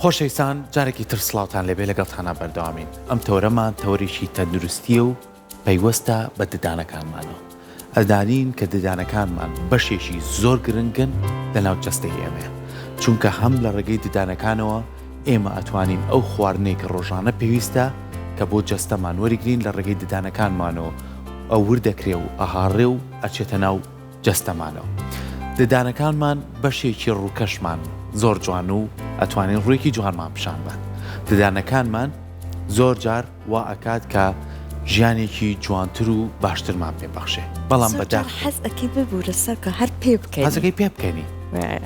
خۆشەویستان جارێکی تر سڵاوتان لەبێ لەگەڵتانە بەردەوامین. ئەم تەورەمان تەوەریشی تەندروستی و پەیوەستە بە ددانەکانمانەوە. ئەدانین کە ددانەکانمان بەشێکی زۆر گرنگن لە ناو جەستەی ئێمەیە، چونکە هەم لە ڕێگەی ددانەکانەوە ئێمە ئەتوانین ئەو خواردنەی کە ڕۆژانە پێویستە کە بۆ جەستەمان وەریگرین لە ڕێگەی ددانەکانمانەوە ئەو وردەکرێ و ئەهاڕێ و ئەچێتە ناو جەستەمانەوە. ددانەکانمان بەشێکی ڕووکەشمان زۆر جوان و ئەتوانین ڕوویەکی جوانمان پیشان بن. ددانەکانمان زۆر جار وا ئەکات کە ژیانێکی جوانتر و باشترمان پێبەخشێ. بەڵام بەدا حەزەکەی ببوورە سەر کە هەر پێ بکەین، حەزەکەی پێ بکەنی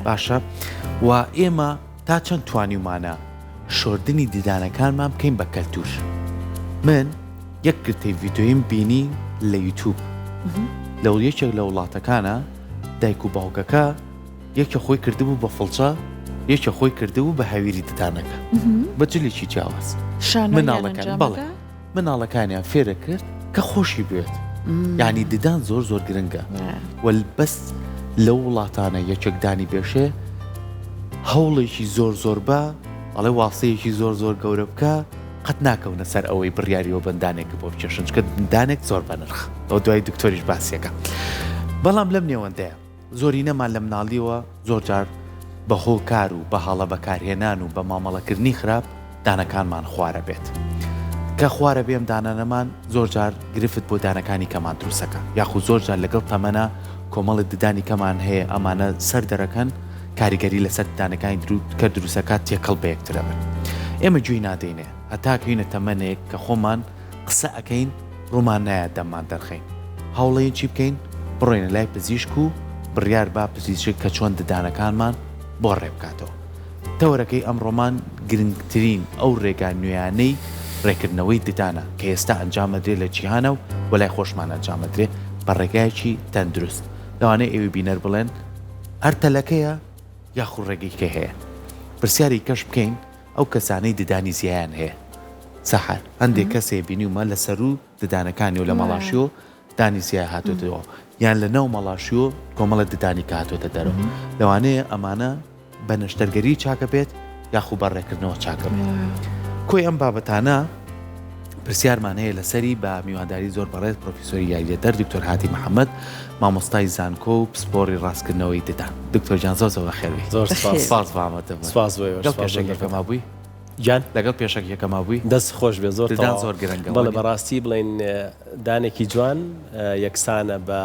باشە. و ئێمە تا چەند توانیمانە شۆردنی ددانەکانمان بکەین بە کەلتور. من یەک گرتەی ڤیدۆیم بینی لە یوتیوب لە یەکێک لە وڵاتەکانە دایک و باوکەکە یەکە خۆی کردبوو بە فڵچە، یەکە خۆی کردبوو بە هاویری ددانەکە بە جلێکی جیاواز. مناڵەکان بەڵێ مناڵەکانیان فێرە کرد کە خۆشی بێت. یعنی ددان زۆر زۆر گرنگە وەلبەس لەو وڵاتانە یەکێکدانی بێشێ هەوڵێکی زۆر زۆر بە ئەڵێ واسەیەکی زۆر زۆر گەورە بکە قەت ناکەونە سەر ئەوەی بڕیاریەوە بەندانێکە بۆ بچێشن، چکە دانێک زۆر بەنرخ. ئەو دوای دکتۆریش باسیەکە. بەڵام لەم نێوەندەیە زۆری نەمان لە مناڵیەوە زۆر جار بە هۆکار و بە هەڵە بەکارهێنان و بە مامەڵەکردنی خراپ دانەکانمان خوارە بێت. کە خوارە بێم دانانەمان زۆر جار گرفت بۆ دانەکانی کەمان دروستەکە، یاخود زۆر جار لەگەڵ تەمەنە کۆمەڵی ددانی کەمان هەیە ئەمانە سەر دەرەکەن کاریگەری لەسەر دانەکانی کە دروستەکە تێکەڵ بە یەکترە بن. ئێمە گوێی نادەینێ هەتا کەینە تەمەنێک کە خۆمان قسە ئەەکەین ڕوومان نایە دەممان دەرخەین. هەوڵەیە چی بکەین؟ بڕۆینە لای پزیشک و بڕیار با پزیشک کە چۆن ددانەکانمان بۆ ڕێبکاتەوە. تەوەرەکەی ئەمڕۆمان گرنگترین ئەو ڕێگا نوێیانەی ڕێکردنەوەی ددانە کە ئێستا ئەنجامەدرێت لە جیهانە و وەلای خۆشمان ئەنجامەدرێت بە ڕێگایەکی تەندروست. لەوانەیە ئێوە بینەر بڵێن هەر تەلەکەیە یاخود ڕێگەیکە هەیە. پرسیاری کەش بکەین ئەو کەسانەی ددانی زیایان هەیە. سەحر هەندێک کەسێ بینیومە لە سەر و ددانەکانی و لە مەڵاشیۆ دانی زیای هاتوۆتەوە، یان لە ناو مەڵاشیۆ کۆمەڵە ددانی کە هاتوۆتە دەرەوە. لەوانەیە ئەمانە بە نەشتەرگەری چاکە بێت یاخود بە ڕێکردنەوە چاکە بێت. کۆی ئەم بابەتانە پرسیارمان هەیە لەسەری بە میوانداری زۆر بەڕێز پرۆفیسۆری یاریدەر دکتۆر هاتی محەممەد، مامۆستای زانکۆ و پسپۆڕی ڕاستکردنەوەی ددان. دکتۆر جان زۆر خێروی. زۆر سپاس بەمەتەوە. سپاس پێشەکەما بووی گیان لەگەڵ پێشەک یەکەما بووی دەست خۆش بێ زۆر ددان زۆر گرنگە. بەڵێ بەڕاستی بڵێن دانێکی جوان یەکسانە بە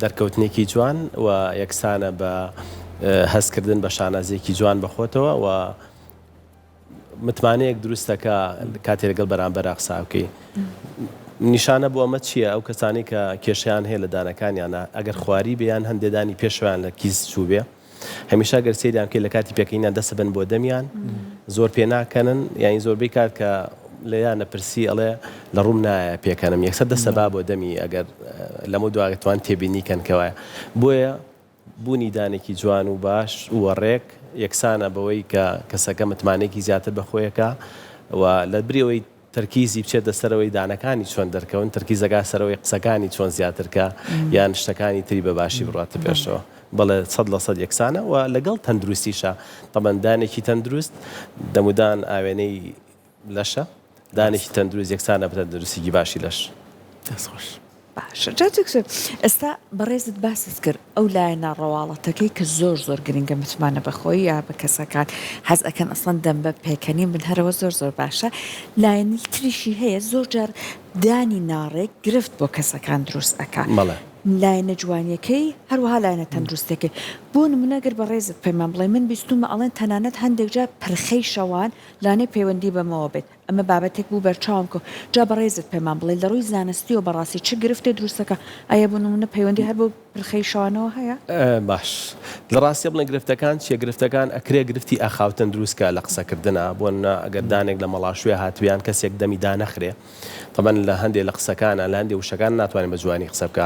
دەرکەوتنێکی جوان و یەکسانە بە هەستکردن بە شانازێکی جوان بەخۆتەوە و متمانەیەک دروستەکە کاتێ لەگەڵ بەرامبەر قسا بکەی. نیشانە بۆ ئەمە چییە؟ ئەو کەسانی کە کێشیان هەیە لە دانەکانیانە ئەگەر خواری بێیان هەندێدانی پێشویان لە کیس چوو بێ، هەمیشە گەر سێریان کە لە کاتی پێکەینیان دەسە بن بۆ دەمیان زۆر پێ ناکەنن، یانی زۆربەی کات کە لەیان نەپرسی ئەڵێ لە ڕووم نایە پێکەنم یەکسەر دەسە با بۆ دەمی ئەگەر لەمە دواتوان تێبینی کەنکەوەیە. بۆیە بوونی دانێکی جوان و باش وەڕێک یەکسانە بەوەی کە کەسەکە متمانێکی زیاتر بەخۆیەکە و لە بریەوەی تەرکیزی بچێتە سەرەوەی دانەکانی چۆن دەرکەون، تەرکیزەکە سەرەوەی قسەکانی چۆن زیاترکە یان شتەکانی تری بە باشی بڕاتە پێشەوە. بەڵێ 100% یەکسانە و لەگەڵ تەندروستیشە. تەمەەن دانێکی تەندروست دەمودان ئاوێنەی لەشە، دانێکی تەندروست یەکسانە بە تەندروستیی باشی لەش. دەستخۆش. باشە جاتکسر ئێستا بەڕێزت باست کرد ئەو لایەنە ڕەواڵەتەکەی کە زۆر زۆر گرنگە متمانە بەخۆی یا بە کەسەکان حەز ئەەکەن ئەسڵەن دەم بە پێکەنین بن هەرەوە زۆر باشە. لایەنی تریشی هەیە زۆر جار دانی ناڕێک گرفت بۆ کەسەکان دروست ئەکا. لایەنە جوانیەکەی هەروەها لایەنە تەندروستەکەی. بۆ نمونەگەر بە ڕێزت پەیمان بڵێ من بیستومە ئەڵێن تەنانەت هەندێک جا پرخەی شەوان لانەی پەیوەندی بەمەوە بێت. ئەمە بابەتێک بوو بەرچاوم کە جا بە ڕێزت پەیمان بڵێ لە ڕووی زانستی و بەڕاستی چ گرفتێ دروستەکە ئایا بۆ نمونە پەیوەندی هەر بۆ پرخەی شەوانەوە هەیە؟ باش لە ڕاستی بڵێن گرفتەکان چیە؟ گرفتەکان ئەکرێ گرفتی ئاخاوتن دروستکە لە قسەکردنە بۆ ئەگەر دانێک لە مەڵاشوێ هاتویان کەسێک دەمی دانەخرێ. طبعاً لە هەندێک لە قسەکانە لە هەندێک وشەکان ناتوانین بە جوانی قسە بکە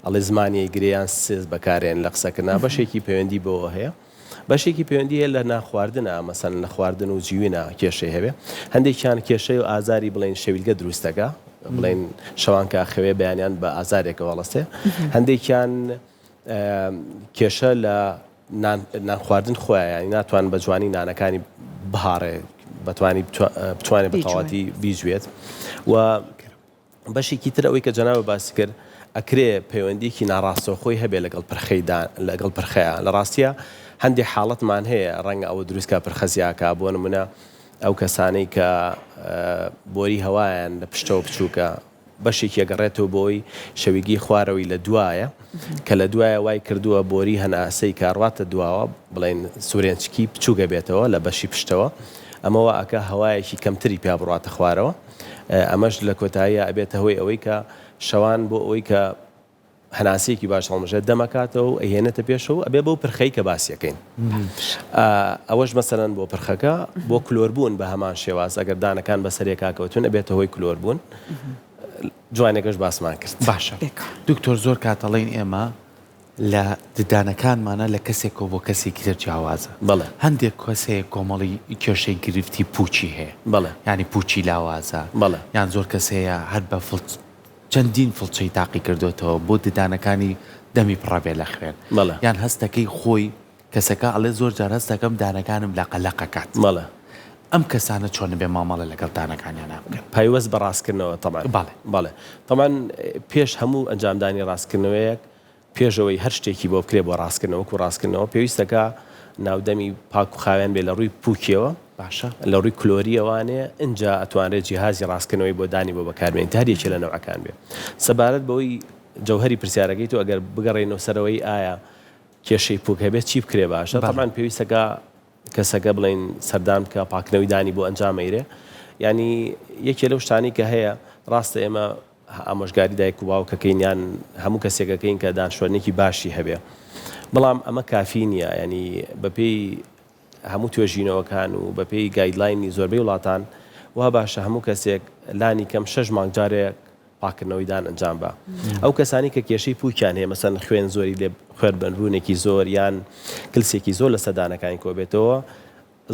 ئەڵێ زمانی گریان سێز بەکارێن لە قسەکردنا بەشێکی پەیوەندی بۆەوە هەیە. بەشێکی پەیوەندی هەیە لە ناخواردنە مەسەن لە خواردن و جیوینە کێشەی هەبێ. هەندێکیان کێشەی و ئازاری بڵێن شەویلگە دروستەکە بڵێن شەوان کە خەوێ بەیانیان بە ئازارێکە وەڵەستێ. هەندێکیان کێشە لە نان خواردن خۆیان ینی ناتوان بە جوانی نانەکانی بهارێ بتوانێت بە تەواتی بیجوێت و بەشێکی تر ئەوەی کە جەنابە باسی کرد ئەکرێ پەیوەندیکی ناڕاستەوخۆی هەبێ لەگەڵ پرخەیە لە ڕاستیە هەندێک حاڵەتمان هەیە ڕەنگە ئەوە دروستکە پرخەزیاکە بۆ نمونە ئەو کەسانەی کە بۆری هەوایان لە پشتەوە بچووکە بەشێکی ئەگەڕێتەوە بۆی شەویگی خوارەوەی لە دوایە کە لە دوایە وای کردووە بۆری هەناسەی کاڕاتە دواوە بڵێن سورێنچکی بچووگە بێتەوە لە بەشی پشتەوە ئەمەوە ئەکە هەوایەکی کەمتری پیا بڕاتە خوارەوە ئەمەش لە کۆتاییە ئەبێتە هۆی ئەوەی کە شەوان بۆ ئەوەی کە هەناسەیەکی باش هەڵمژێت دەمەکاتەوە ئەهێنێتە پێشەوە ئەبێ بەو پرخەی کە باسیەکەین ئەوەش مەسەرەن بۆ پرخەکە بۆ کلۆربوون بە هەمان شێواز ئەگەر دانەکان بەسەرێک کاکەوتون ئەبێتە هۆی کلۆربوون جوانێکەش باسمان کرد باشە دکتۆر زۆر کاتەڵین ئێمە لە ددانەکانمانە لە کەسێکەوە بۆ کەسێکی تر جیاوازە بەڵێ هەندێک کەسەیە کۆمەڵی کێشەی گرفتی پوچی هەیە بەڵێ ینی پوچی لاوازە بەڵێ یان زۆر کەسەیە هەر بە چەندین فڵچەی تاقی کردوێتەوە بۆ ددانەکانی دەمی پڕابێ لە خوێن یان هەستەکەی خۆی کەسەکە ئەڵێ زۆر جار هەستەکەم دانەکانم لە قەلەقەکات بەڵێ ئەم کەسانە چۆن بێ مامەڵە لەگەڵ دانەکانیان نابکەن پایوەست بە ڕاستکردنەوە تەمان بەڵێ تەمان پێش هەموو ئەنجامدانی ڕاستکردنەوەیەک پێشەوەی هەر شتێکی بۆ بکرێ بۆ ڕاستکردنەوە و ڕاستکردنەوە پێویستەکە ناودەمی پاک و خاوێن بێ لە ڕووی پووکیەوە باشە لە ڕووی کلۆریەوانێ اینجا ئەتوانرێت جیهازی ڕاستکردنەوەی بۆ دانی بۆ بەکاربێن هەریەکی لە نەوەکان بێ سەبارەت بەوەی جەوهری پرسیارەکەی تو ئەگەر بگەڕێنەوە سەرەوەی ئایا کێشەی پووک هەبێت چی بکرێ باشە تەمان پێویستەکە کەسەکە بڵین سەردان بکە پاکردنەوەی دانی بۆ ئەنجامەیرێ ینی یەکێ لەو شتانی کە هەیە ڕاستە ئێمە ئامۆژگاری دایک و باوکەکەین یان هەموو کەسێکەکەین کە دانیشتوانێکی باشی هەبێ بەڵام ئەمە کافی نییە ینی بەپێی هەموو توێژینەوەکان و بەپێی گایدلاینی زۆربەی وڵاتان وا باشە هەموو کەسێک لانی کەم 6 مانگ جارێک پاکردنەوەی دان ئەنجام بە ئەو کەسانی کە کێشەی پووکیان هەیە مەسەن خوێن زۆری لێ خوێربەنبوونێکی زۆر یان کلسێکی زۆر لە سەدانەکانی کۆ بێتەوە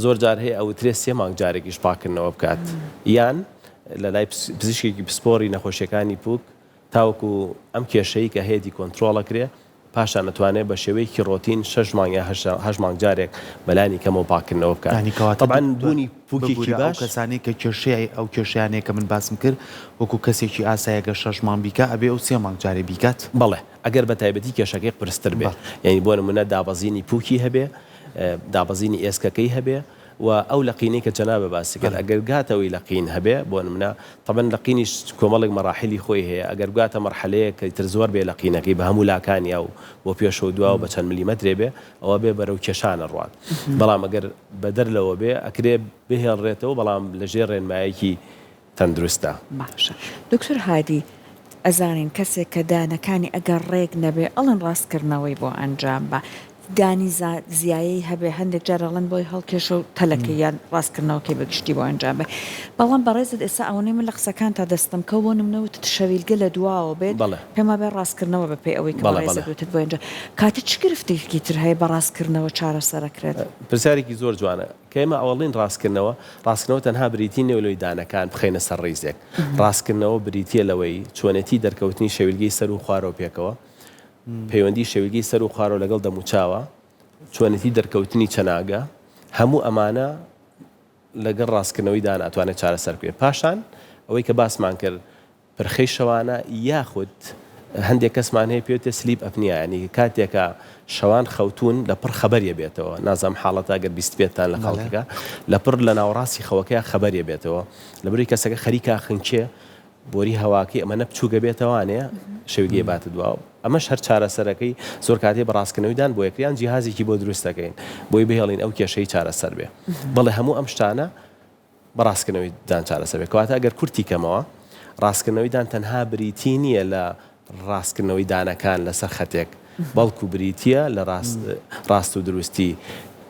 زۆر جار هەیە ئەو ترێ 3 مانگ جارێکیش پاکردنەوە بکات یان لە لای پزیشکێکی پسپۆری نەخۆشیەکانی پووک تاوەکو ئەم کێشەی کە هەیەی کۆنتترۆڵەکرێ پاشان نتوانێت بە شێوەیەکی ڕۆتین 6 مانگ یا 8 مانگ جارێک بەلانی کەمەوە پاکردنەوە بکات طبعاً بوونی پووکێکی باش کەسانی کە کێشەیە ئەو کێشیانەیە کە من باسم کرد وەکو کەسێکی ئاسایەگە 6 مانگ بیکە ئەبێ ئەو 3 مانگ جارێ بیکات بەڵێ ئەگەر بە تایبەتی کێشەکەی قرستر بێ یعنی بۆ نمونە دابەزینی پووکی هەبێ دابەزینی ئێسکەکەی هەبێ و ئەو لەقینەی کە جەنابە باسی کرد ئەگەر گاتەوەی لەقین هەبێ بۆ نمونە طبعاً لەقینیش کۆمەڵێک مەراحلی خۆی هەیە ئەگەر گاتە مەرحەلەیە کە تر زۆر بێ لەقینەکەی بە هەموو لاکانیا و بۆ پێشەوە دوا و بە چەند میلیمەترێ بێ ئەوە بێ بەرەو کێشانە ڕوات بەڵام ئەگەر بەدەر لەوە بێ ئەکرێ بهێڵڕێتەوە بەڵام لەژێر ڕێنمایەکی تەندروستە باشە دکتۆر هادی ئەزانین کەسێک کە دانەکانی ئەگەر ڕێک نەبێ ئەڵەن ڕاستکردنەوەی بۆ ئەنجام بە دانی زیایی هەبێ هەندێک جارەڵەن بۆی هەڵکێش و تەلەکە یان ڕاستکردنەوەکەی بەگشتی بۆ ئەنجام بێ بەڵام بەڕێزت ئێستا ئەوەی من لە قسەکان تا دەستم کە بۆ نمونەوت شەویلگە لە دواوە بێت پێما بێ ڕاستکردنەوە بە پێی ئەوەی کە بەڕێزت بۆ ئەنجام کاتە چ گرفتێکی تر هەیە بە ڕاستکردنەوە چارەسەرەکرێت پرسیارێکی زۆر جوانە کە ئێمە ئەوڵین ڕاستکردنەوە تەنها بریتی نێولۆی دانەکان بخەینە سەر ڕیزێک ڕاستکردنەوە بریتە لەوەی چۆنەتی دەرکەوتنی شەویلگەی سەر و خوارەوە پێکەوە پەیوەندی شەویلگەی سەر و خوارەوە لەگەڵ دەموچاوە چۆنەتی دەرکەوتنی چەناگە هەموو ئەمانە لەگەڵ ڕاستکردنەوەی داناتوانێت چارەسەر بکرێت پاشان ئەوەی کە باسمان کرد پرخەی شەوانە یاخود هەندێک کەسمان هەیە پێوتە سلیپ ئەپنیا ینی کاتێکە شەوان خەوتون لە پڕ خەبەریە بێتەوە نازام حاڵەتە گەر بیست بێتان لە خەڵکەکە لە پڕ لە ناوەڕاستی خەوەکەی خەبەریە بێتەوە لەبەری کەسەکە خەریکا خنچێ بۆری هەواکی ئەمە نەپچووگە بێتەوانەیە شەویگەی باتە دواوە ئەمەش هەر چارەسەرەکەی زۆر کاتێ بە ڕاستکردنەوەیدان بۆ یەکریان جیهازێکی بۆ دروستەکەین بۆی بهێڵین ئەو کێشەی چارەسەر بێ بەڵێ هەموو ئەم شتانە بە ڕاستکردنەوەیدان چارەسەر بێ کەواتە ئەگەر کورتی کەمەوە ڕاستکردنەوەیدان تەنها بریتی نییە لە ڕاستکردنەوەی دانەکان لەسەر خەتێک بەڵکو بریتە لە ڕاست و دروستی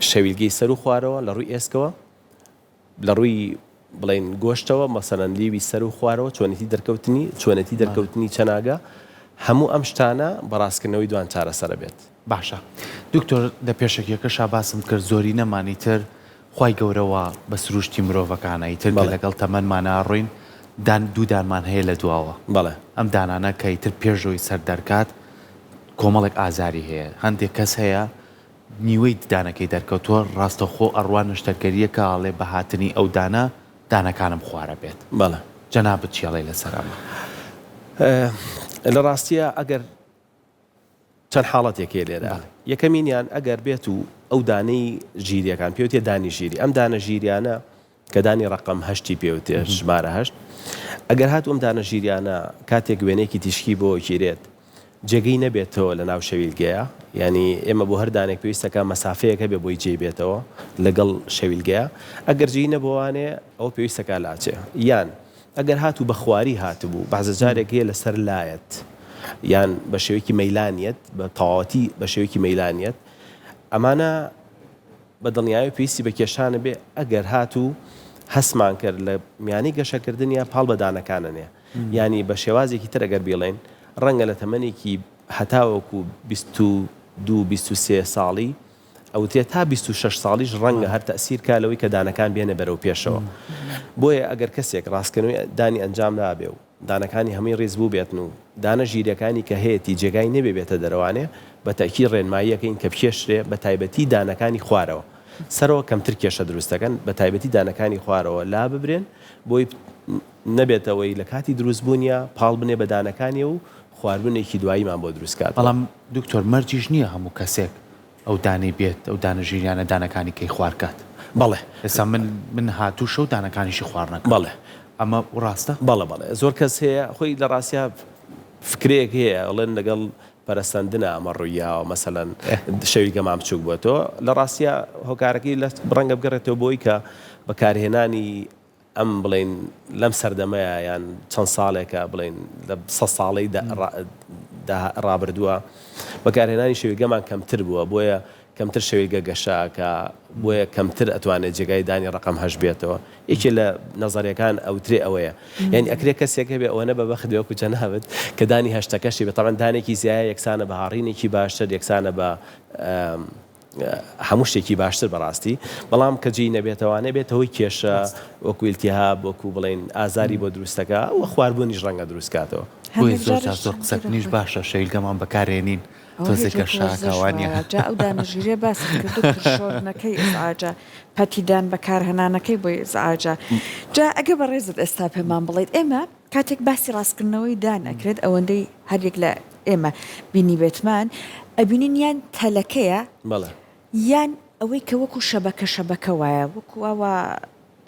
شەویلگەی سەر و خوارەوە لە ڕووی ئێسکەوە لە ڕووی بڵین گۆشتەوە مەسەلەن لیوی سەر و خوارەوە چۆنەتی دەرکەوتنی چەناگە هەموو ئەم شتانە بەڕاستکردنەوەی دوان چارەسەرە بێت باشە دکتۆر لە پێشێکەکەش باسم کرد زۆری نەمانی تر خی گەورەوە بە سروشتی مرۆڤەکانایی تر لەگەڵ تەمەنمانە ڕووین دوودانمان هەیە لە دواوە بەڵێ ئەم دانانە کە ئیتر پێشەوەی سەر دەرکات کۆمەڵێک ئازاری هەیە هەندێک کەس هەیە نیوەی ددانەکەی دەرکەوتووە ڕاستەخۆ ئەڕوان شتەکەریە کە ئاڵێ بە هاتنی ئەو دانەکانم خوارە بێت بەڵێ جەنابەت چیاڵی لەسەرامە لە ڕاستیە ئەگەر چەند حاڵەتێکی لێرە یەکەمینیان ئەگەر بێت و ئەو دانەی ژیریەکان پێوتێ دانی ژیری ئەم دانە ژیریانە کە دانی ڕقم هەشتی پێوتێ ژمارە هەشت ئەگەر هات ئەم دانە ژیریانە کاتێک وێنێکی تیشکی بۆ گیرێت جێگەی نەبێتەوە لە ناو شەویلگەیە ینی ئێمە بۆ هەر دانێک پێویستەکە مەسافەیەکە بێ بۆی جێ بێتەوە لەگەڵ شەویلگەیە ئەگەر جێی نەبووانێ ئەو پێویستەکە لاچێ یان ئەگەر هاتوو بە خواری هاتبوو بەعزە جارێک هەیە لەسەر لایەت یان بە شێوەیەکی مەیلانیت بە تەواوەتی بە شێوەیەکی مەیلانیت ئەمانە بە دڵنیایی پێویستی بە کێشانە بێ ئەگەر هاتوو هەسمان کرد لە میانی گەشەکردنیە پاڵ بەدانەکانە ینی بە شێوازێکی تر ئەگەر بێڵێن ڕەنگە لە تەمەنێکی هەتاوەکو 22-23 ساڵی ئەو تێ تا 26 ساڵیش ڕەنگە هەر تەسیر کالەوەی کە دانەکان بێنە بەرەو پێشەوە بۆیە ئەگەر کەسێک ڕاستکردنەوەی دانی ئەنجام دابێ و دانەکانی هەمووی ڕێز بوو بێتن و دانە ژیرەکانی کە هەیەی جێگای نەبێ بێتە دەرەوانێ بە تاکی ڕێنماییەکەین کە پێشرێ بە تایبەتی دانەکانی خوارەوە سەرەوە کەمتر کێشە دروستەکەن بە تایبەتی دانەکانی خوارەوە لا ببرێن بۆی نەبێتەوەی لە کاتی دروستبوونیە پاڵ بنێ بە دانەکانی و خواردبوونێکی دواییمان بۆ دروستکات بەڵام دکتۆر مەرجیش نییە هەموو کەسێک ئەو دانەی بێت ئەو دانە ژیریانە دانەکانی کەی خوارکات بەڵێ ئێستا من هاتوو شەو دانەکانیشی خواردنەکە بەڵێ ئەمە ڕاستە بەڵێ زۆر کەس هەیە خۆی لە ڕاستیا فکرێک هەیە ئەڵێن لەگەڵ پەرستاندنە ئەمە ڕوویاوە مەسەلەن شەویلگە مام بچووک بۆتەوە لە ڕاستیا هۆکارەکەی لە ڕەنگە بگەڕێتەوە بۆی کە بەکارهێنانی ئەم بڵین لەم سەردەمەیە یان چەند ساڵێکە بڵین لە 100 ساڵەی ڕابردووە بەکارهێنانی شەویلگەمان کەمتر بووە بۆیە کەمتر شەویلگە گەشاکە بۆیە کەمتر ئەتوانێت جێگای دانی ڕقم هەش بێتەوە یەکێ لە نەزەریەکان ئەوترێ ئەوەیە یعنی ئەکرێ کەسێکە بێ ئەوە بە بەخدەوەکو جەنابەت کە دانی هەشتەکەشی بێتەوەن دانێکی زیایە یەکسانە بە هاڕینێکی باشتر یەکسانە بە هەموو شتێکی باشتر بەڕاستی بەڵام کە جێی نەبێتەوانێ بێتەوەی کێشە وەکو ئیلتیهاب وەکو بڵین ئازاری بۆ دروستەکە و خواردبوونیش ڕەنگە دروستکاتەوە بۆی زۆر قسەکنیش باشە شەویلگەمان بەکارێنین تۆزێکە شاکەوانە جا ئەو دانەژیرێ باسی کرد شۆڕنەکەی ئزعاجە پەتیدان بەکارهێنانەکەی بۆی ئزعاجە جا ئەگە بە ڕێزت ئێستا پێمان بڵێیت ئێمە کاتێک باسی ڕاستکردنەوەی دانەکرێت ئەوەندەی هەرێک لە ئێمە بینی بێتمان ئەبینین یان تەلەکەیە بەڵێ یان ئەوەی کە وەکو شەبەکە وایە وەکو ئەوە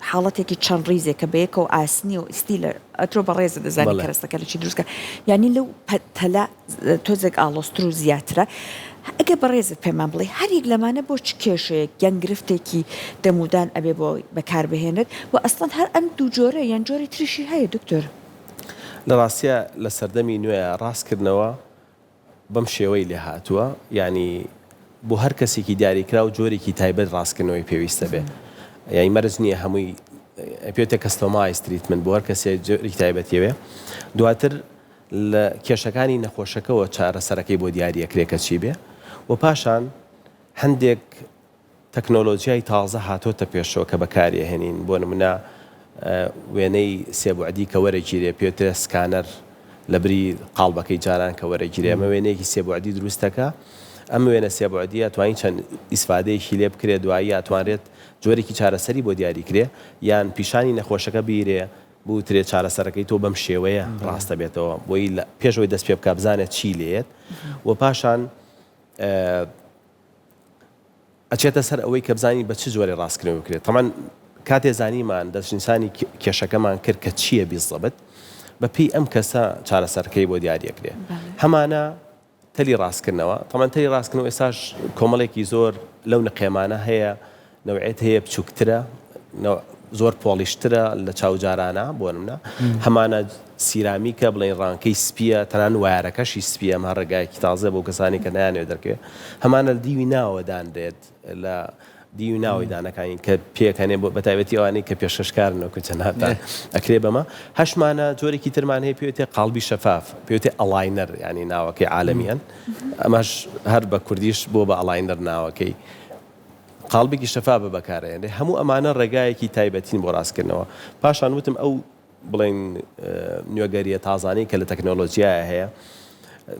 حاڵەتێکی چەند ڕیزێکە بەیەکە و ئاسنی و ئستی لە ئەترۆ بە ڕێزە دەزانی کەرەستەکە لە چی دروستکە یعنی لەو تەلا تۆزێک ئاڵۆستر و زیاترە ئەگە بە ڕێزت پێمان بڵێ هەریەک لەمانە بۆ چ کێشەیەک یان گرفتێکی دەمودان ئەبێ بۆ بەکاربهێنێت و ئەسڵەن هەر ئەم دوو جۆرە یان جۆری تریشی هەیە دکتۆر لە ڕاستیە لە سەردەمی نوێ ڕاستکردنەوە بەم شێوەی لێ هاتووە ینی بۆ هەر کەسێکی دیاریکرا و جۆرێکی تایبەت ڕاستکردنەوەی پێویستە بێ یعنی مەرج نییە هەمووی پێوتە کەستۆمایز تریتمنت بۆ هەر کەسێک جۆرێکی تایبەتیەوێ دواتر لە کێشەکانی نەخۆشەکەەوە چارەسەرەکەی بۆ دیاریەکرێکە چی بێ و پاشان هەندێک تەکنۆلۆژیای تازە هاتۆتە پێشەوە کە بەکارهێنین بۆ نمونە وێنەی سێبوعدی کە وەرەگیرێ پێوترە سکانەر لە بری قاڵبەکەی جاران کە وەرەگیرێ ئەمە وێنەیەکی سێبوعدی دروستەکە ئەم وێنە سێبوعدی ئەتوانین چەند ئیسفادەیەکی لێ بکرێت دوایی ئەتوانرێت جۆرێکی چارەسەری بۆ دیاریکرێ یان پیشانی نەخۆشەکە بیرێ بوترێ چارەسەرەکەی تۆ بەم شێوەیە ڕاستە بێتەوە بۆی پێشەوەی دەست پێ بکە بزانێت چی لێت و پاشان ئەچێتە سەر ئەوەی کە بزانی بە چ جۆرە ڕاستکردنەوە بکرێت تەمان کاتێ زانیمان دەستنیسانی کێشەکەمان کرد کە چییە بیزەبت بە پێی ئەم کەسە چارەسەرەکەی بۆ دیاریەکرێ هەمانە تەلی ڕاستکردنەوە تەمان تەلی ڕاستکردنەوە ئێستاش کۆمەڵێکی زۆر لەو نەقێمانە هەیە نەوعێت هەیە بچووکترە زۆر پۆلیشترە لە چاوجارانە بۆ نمونە هەمانە سیرامیکە بڵێن ڕانکەی سپیە تەنان وایارەکەشی سپیە ئەمە ڕێگایەکی تازە بۆ کەسانی کە نایانێت دەرکەوێت هەمانە دیوی ناوەدان دێت لە دیوی ناوی دانەکانی کە پێکەنێ بۆ بەتایبەتی ئەوانەی کە پێشەشکارنەوە کە چەنداتان ئەکرێ بەمە هەشمانە جۆرێکی ترمان هەیە پێوتێ قاڵبی شەفاف پێوتێ ئەلاینەر ینی ناوەکەی عالەمیان ئەمەش هەر بە کوردیش بۆ بە ئەلاینەر ناوەکەی قاڵبێکی شەفاف بەکارێنێ هەموو ئەمانە ڕێگایەکی تایبەتین بۆ ڕاستکردنەوە پاشان وتم ئەو بڵێن نوێگەریە تازانەی کە لە تەکنۆلۆژیایە هەیە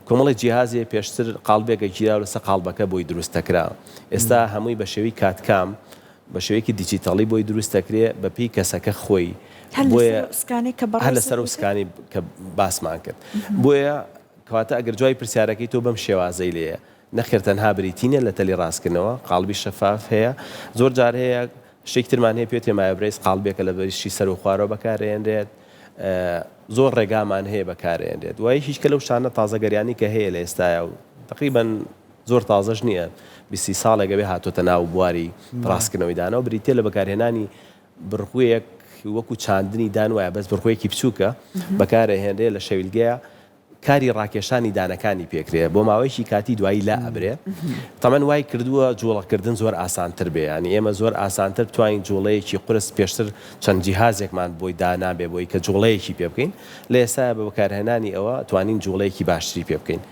کۆمەڵی جیهازێ پێشتر قاڵبێکە گیرا لەسەر قاڵبەکە بۆی دروستەکرا ئێستا هەمووی بە شێوەی کاتکام بە شێوەیەکی دیجیتاڵی بۆی دروستەکرێ بە پێی کەسەکە خۆی هەر لەسەر و سکانی کە باسمان کرد بۆیە کەواتە ئەگەر جوای پرسیارەکەی تۆ بەم شێوازەی لێیە نەخێر تەنها بریتینە لە تەلی ڕاستکردنەوە قاڵبی شەفاف هەیە زۆر جار هەیە شتێکترمان هەیە پێوتێ مایەبرەیس قاڵبێکە لە بەریشی سەر و خوارەوە بەکارهێنرێت زۆر ڕێگامان هەیە بەکارهێنرێت وای هیچ کە لەو شانە تازەگەریانی کە هەیە لە ئێستاە و تقریبان زۆر تازەش نییە 20 ساڵێکەوێ هاتۆتە ناو بواری ڕاستکردنەوەی دانەوە بریتێ لە بەکارهێنانی بڕخوەیەک وەکو چاندنی دان وایە بەس بڕخوەیەکی بچووکە بەکارهێنرێت لە شەویلگەیە کاری ڕاکێشانی دانەکانی پێکرێ بۆ ماوەیەکی کاتی دوایی لا ئەبرێ تەمەەن وای کردووە جوڵەکردن زۆر ئاسانتر بێ ینی ئێمە زۆر ئاسانتر بتوانین جوڵەیەکی قرس پێشتر چەند جیهازێکمان بۆی دانابێ بۆی کە جوڵەیەکی پێ بکەین لە ئێستا بە بەکارهێنانی ئەوە توانین جوڵەیەکی باشتری پێ بکەین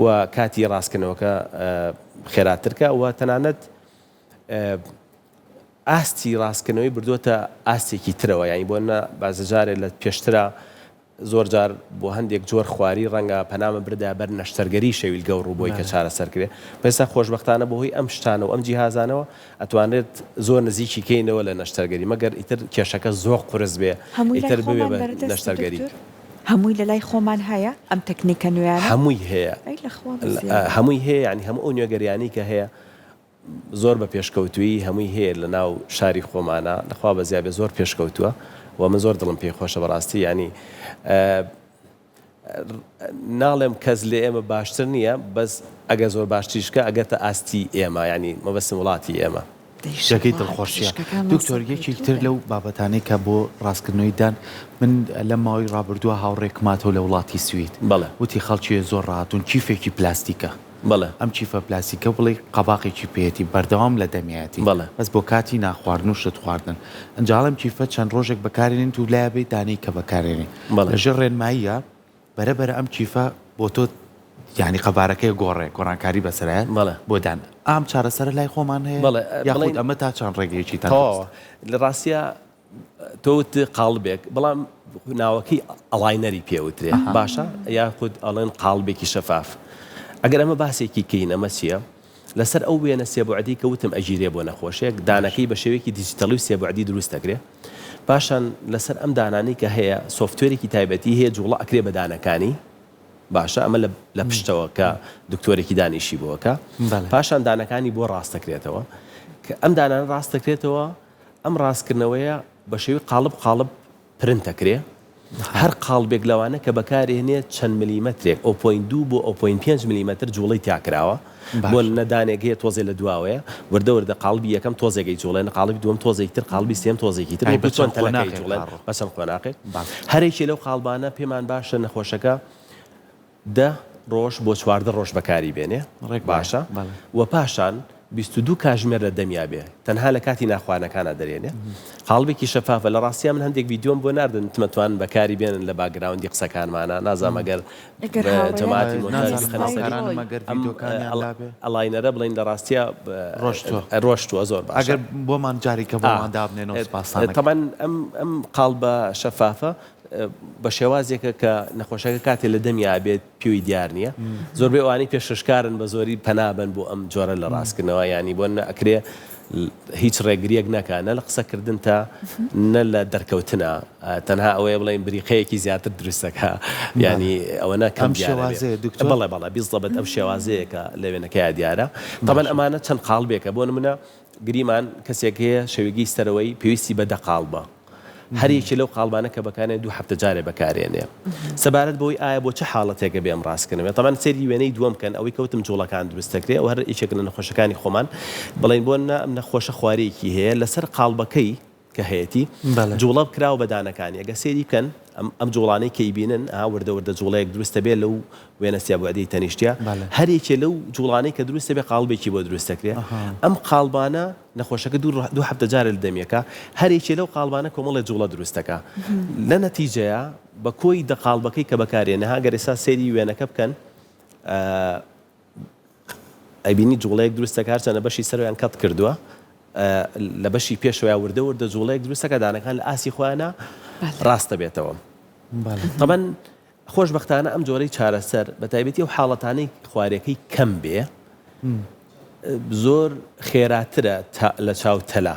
و کاتی ڕاستکردنەوەکە خێراترکە و تەنانەت ئاستی ڕاستکردنەوەی بردووەتە ئاستێکی ترەوە یانی بۆ بازەجارێت لە پێشترە زۆر جار بۆ هەندێک جۆر خواری ڕەنگە پەنامە بردا بەر نەشتەرگەری شەویلگە و ڕووبۆی کە چارەسەرکرێ پێستا خۆشبەختانە بەهۆی ئەم شتانە و ئەم جیهازانەوە ئەتوانێت زۆر نزیکی کەینەوە لە نەشتەرگەری مەگەر ئیتر کێشەکە زۆر قورس بێ ئیتر ببێ بە نەشتەرگەری هەمووی لە لای خۆمان هەیە ئەم تەکنیکە نوێیانە هەمووی هەیە هەمووی هەیە ینی هەموو ئەو نوێگەریانی کە هەیە زۆر بە پێشکەوتووی هەمووی هەیە لە ناو شاری خۆمانە لەخوا بە زیابێ زۆر پێشکەوتووە و من زۆر دڵم پێی خۆشە بەڕاستی ینی ناڵێم کەس لێ ئێمە باشتر نییە بەس ئەگە زۆر باشتریشکە ئەگەتە ئاستی ئێمە ینی مەبەستم وڵاتی ئێمە شەکەی دڵخۆشیە دکتۆر یەکێکتر لەو بابەتانەی کە بۆ ڕاستکردنەوەیدان من لە ماوەی ڕابردووە هاوڕێکماتەوە لە وڵاتی سوید وتی خەڵکی زۆر ڕاتون چیفێکی پلاستیکە ئەم چیفە پلاسیکە بڵێ قەباقێکی پێێتی بەردەوام لە دەمیەتی بەس بۆ کاتی ناخواردن و شت خواردن ئەنجاڵم چیفە چەند ڕۆژێک بەکارێنین و لایبێ دانەی کە بەکارێنێ لەژێر ڕێنماییە بەرەبەر ئەم چیفە بۆ تۆ یعنی قەبارەکەی گۆڕێ گۆڕانکاری بەسەرایە بۆ دان ئام چارەسەر لای خۆمان هەیە یاخود ئەمە تا چەند ڕێگەیەکی تا لە ڕاستیە تۆت قاڵبێک بەڵام ناوەکەی ئەڵاینەری پێوترێ باشە یاخود ئەڵێن قاڵبێکی شەفاف ئەگەر ئەمە باسێکی کەین ئەمە چییە لەسەر ئەو وێنە سێبعدی کەوتم ئەژیرێ بۆ نەخۆشێک دانەکەی بە شێوەیەکی دیجیتەڵی و سێبعدی دروست دەکرێ پاشان لەسەر ئەم دانانی کە هەیە سۆفتوێرێکی تایبەتی هەیە جوڵە ئەکرێ بە دانەکانی باشە ئەمە لە پشتەوە کە دکتۆرێکی دانیشی بووەکە پاشان دانەکانی بۆ ڕاستەکرێتەوە کە ئەم دانان ڕاستەکرێتەوە ئەم ڕاستکردنەوەیە بە شێوی قاڵب پرنتەکرێ هەر قاڵبێک لەوانە کە بەکارهێنێت چەند میلیمەترێک 0.2 بۆ 0.5 میلیمەتر جوڵەی تاکراوە بۆ نەدانێک هەیە تۆزێ لە دواوەیە وردە قاڵبی یەکەم تۆزێکی جوڵێن قاڵبی دووەم تۆزێکی تر قاڵبی سێم تۆزێکی تر بچۆن تەلەکەی جوڵێن بەچەند خۆناقێک هەرێکی لەو قاڵبانە پێمان باشە نەخۆشەکە 10 ڕۆژ بۆ 14 ڕۆژ بەکاری بێنێ باشە و پاشان 22 کاژمێر لە دەمیا بێ تەنها لە کاتی ناخوانەکانە دەرێنێ قاڵبێکی شەفافە لە ڕاستیە من هەندێک ڤیدیۆم بۆ ناردن تمەتوان بەکاری بێنن لە باگراوندی قسەکانمانە نازامەگەر جەماعەتی ئەڵاینەرە بڵین لە ڕاستیە ڕۆشتووە زۆر ئەگەر بۆمان جاریکە بۆمان دابنێنەوە تەمان ئەم قاڵبە شەفافە بە شێوازێکە کە نەخۆشەکە کاتێ لە دەمیا بێت پێوی دیار نییە زۆربەی ئەوانەی پێششکارن بە زۆری پەنابن بۆ ئەم جۆرە لە ڕاستکردنەوە ینی بۆ ئەکرێ هیچ ڕێگریەک نەکە نە لە قسەکردن تا نە لە دەرکەوتنە تەنها ئەوەیە بڵین بریقەیەکی زیاتر دروستەکە ینی ئەوە نەکەم بەڵێ بیزڵەبەت ئەم شێوازەیەکە لە وێنەکەی دیارە تەمەەن ئەمانە چەند قاڵبێکە بۆ نمونە گریمان کەسێک هەیە شەوێگی سەرەوەی پێویستی بەدە قاڵبە هەریەکی لەو قاڵبانە کە بەکارێن 2 هەفتە جارێ بەکارێنێ سەبارەت بۆی ئایا بۆ چه حاڵەتێکە بێم ڕاستکردنەوە تەمان سەری وێنەی دووەم کەن ئەوەی کەوتم جوڵەکان دروستەکرێ و هەر یەکێک لە نەخۆشەکانی خۆمان بڵین بۆ ئەم نەخۆشە خوارەیەکی هەیە لەسەر قاڵبەکەی کە هەیەی جوڵە بکراوە بەدانەکانی ئەگە سێری بکەن ئەم جوڵانەی کەیبینن وردە جوڵەیەک دروستە بێ لەو وێنە سیابعدی تەنیشتیا هەرێکێ لەو جوڵانەی کە دروستە بێ قاڵبێکی بۆ دروستەکرێ ئەم قاڵبانە نەخۆشەکە 2 هەفتە جارە لە دەمیەکە هەرێکێ لەو قاڵبانە کۆمەڵی جوڵە دروستەکە لە نەتیجەیە بە کۆی قاڵبەکەی کە بەکارێنە گەر ئێستا سێری وێنەکە بکەن ئەبینی جوڵەیەک دروستەکە چەنە بەشی سەرویان کەت کردووە لە بەشی پێشەوە وردە جوڵەیەک دروستەکە دانەکان لە ئاسی خۆیانە ڕاستە بێتەوە طبعاً خۆشبەختانە ئەم جۆرەی چارەسەر بە تایبەتی و حاڵەتانەی خواریەکەی کەم بێ زۆر خێراترە لە چاو تەلا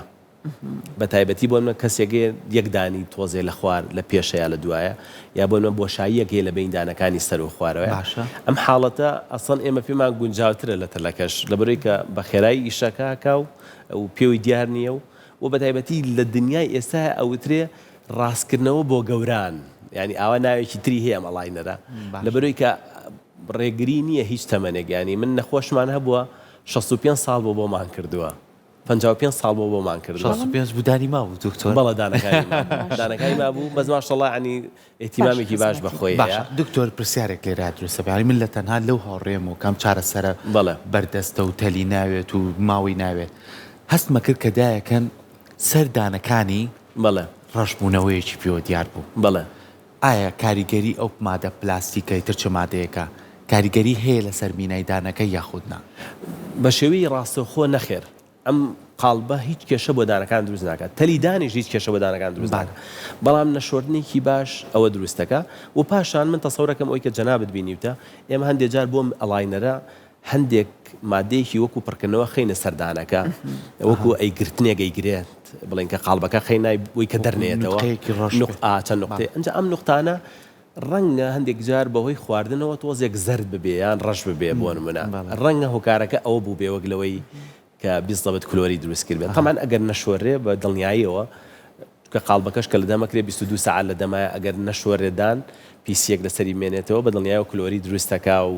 بە تایبەتی بۆ منە کەسێکێ یەکدانی تۆزێ لە خوار لە پێشەیە لە دوایە یا بۆ منە بۆشاییەکێ لە بەیندانەکانی سەر و خوارەوە ئەم حاڵەتە ئەسڵ ئێمە پێمان گونجاوترە لە تەلەکەش لەبەرەوەی کە بە خێرایی ئیشەکە و پێوی دیار نییە و بە تایبەتی لە دنیای ئێستا ئەوترێ ڕاستکردنەوە بۆ گەوران یعنی ئاوا ناوێکی تری هەیە مەڵاینەرە لەبەرەوەی کە ڕێگری نییە هیچ تەمەنێک ینی من نەخۆشمان هەبووە 65 ساڵ بۆمان کردووە 55 ساڵ بۆمان کردووە 65 بودانی مابوو دکتۆر بەڵە دانەکانی مابوو بەس ماشەڵڵا عنی ئێتیمامێکی باش بەخۆی دکتۆر پرسیارێک لێرا دروستە بیانی من لە تەنها لەو هاوڕێم و کام چارەسەرە بەردەستە و تەلی ناوێت و ماوەی ناوێت هەستمە کرد کە دایەکەن سەردانەکانی بەڵێ ڕەشبوونەوەیەکی پێوە دیار بوو بەڵێ ئایا کاریگەری ئەو مادە پلاستیکەی ترچە مادەیەەکە کاریگەری هەیە لە سەرمینای دانەکە یاخودنا بە شێوەی ڕاستەخۆ نەخێر ئەم قاڵبە هیچ کێشە بۆ دانەکان دروست ناکات تەلی دانیش هیچ کێشە بۆ دانەکان دروست ناکات بەڵام نەشۆردنێکی باش ئەوە دروستەکە و پاشان من تەسەورەکەم ئەوی کە جەنابەت بینیوتە ئێمە هەندێک جار بۆم ئەلاینەرە هەندێک مادەیەکی وەکو پڕکردنەوە خەینە سەردانەکە وەکو ئەیگرتنێک ئەیگرێت بڵێن کە قاڵبەکە خەینای بۆی کە دەرنێتەوە چەند نقطەی ئەنجا ئەم نقطانە ڕەنگە هەندێک جار بەهۆی خواردنەوە تۆزێک زەرد ببێ یان ڕەش ببێ بۆ نمونە ڕەنگە هۆکارەکە ئەوە بوو بێ وەک لەوەی کە 20 کلۆری دروست کرد بێت تەمان ئەگەر نەشۆڕێ بە دڵنیاییەوە کە قاڵبەکەش کە لە دەمەکرێ 22 ساعت لە دەمایە ئەگەر نەشۆڕێدان پیسیەک لەسەری مێنێتەوە بە دڵنیایە کلۆری دروستەکە و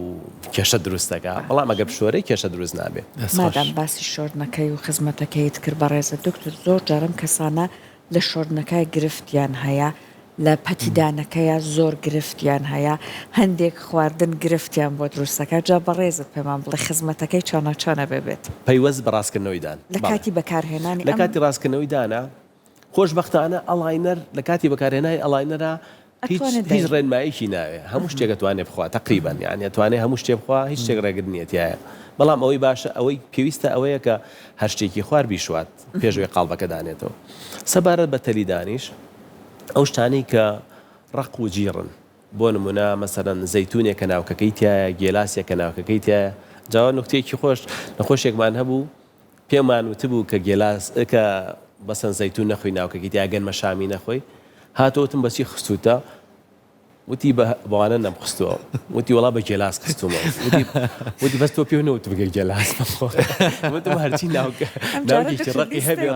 کێشە دروستەکە بەڵام ئەگەر بشۆرەی کێشە دروست نابێ مادام باسی شۆردنەکەی و خزمەتەکەیت کرد بەڕێزە دکتۆر زۆر جارم کەسانە لە شۆردنەکەی گرفتیان هەیە لە پەتیدانەکەیە زۆر گرفتیان هەیە هەندێک خواردن گرفتیان بۆ دروستەکە جا بەڕێزت پێمان بڵێ خزمەتەکەی چۆنە ببێت پەیوەست بە ڕاستکردنەوەی دان لە کاتی بەکارهێنانی لە کاتی ڕاستکردنەوەی دانا خۆشبەختانە ئەلاینەر لە کاتی بەکارهێنانی ئەلاینەرە هیچ ڕێنماییکی ناوێ هەموو شتێک دەتوانێت بخوا تقریبان یعنی ئەتوانێت هەموو شتێ بخوا هیچ شتێک ڕێگر نیەتایە بەڵام ئەوەی باشە ئەوەی پێویستە ئەوەیە کە هەر شتێکی خوار بیشوات پێشوەی قاڵبەکە دانێتەوە سەبارەت بە تەلی دانیش ئەو شتانەی کە ڕق و جیڕن بۆ نمونە مەسەرەن زەیتونێک کە ناوکەکەی تایە گێلاسێک کە ناوکەکەی تایە جاوا نوکتێکی خۆش نەخۆشێکمان هەبوو پێمان وتبوو کە گێلاس کە بەسەن زەیتون نەخۆی ناوکەکەی تیا گەنمە شامی نەخۆی هاتۆتم بەچی خستوتە وتی بەوانە نەمخستووە وتی وڵا بە گێلاس خستومە وتی بەس تۆ پێ نەوت بگە گێلاس بخۆ هەرچی ناوکێکی ڕقی هەبێ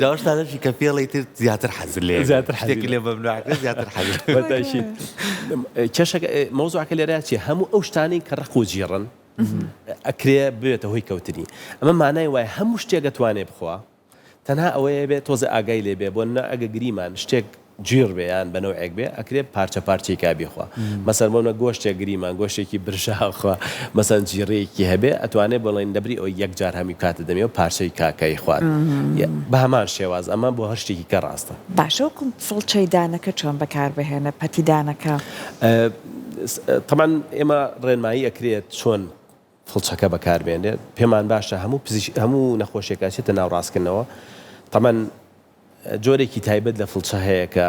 جاوەشتانەشی کە پێڵی تر زیاتر حەزر لێ شتێکی لێ بەمنوعەکە زیاتر حەزر بەتاشیت کێشەکە مەوزوعەکە لێرە چیە هەموو ئەو شتانەی کە ڕق و جیڕن ئەکرێ بێتە هۆی کەوتنی ئەمە مانای وایە هەموو شتێک دەتوانێت بخوا تەنها ئەوەیە بێت تۆزە ئاگای لێ بێ بۆ نە ئەگە گریمان شتێک گیر بێیان بەنەوەیەک بێ ئەکرێ پارچە پارچەی کابیخوا مەسەر بۆنە گۆشتێک گریمان گۆشتێکی برژاخوا مەسەن جیڕەیەکی هەبێ ئەتوانێت بڵێن دەبری ئەو یەک جار هەمی کاتە دەمێ و پارچەی کاکای خوارد بە هەمان شێواز ئەمە بۆ هەر شتێکی کە ڕاستە باشەوەکم فڵچەی دانەکە چۆن بەکاربهێنە پەتیدانەکە تەمان ئێمە ڕێنمایی ئەکرێت چۆن فڵچەکە بەکاربێنێت پێمان باشە هەموو نەخۆشیەکە چێتە ناو ڕاستکردنەوە تەمان جۆرێکی تایبەت لە فڵچە هەیە کە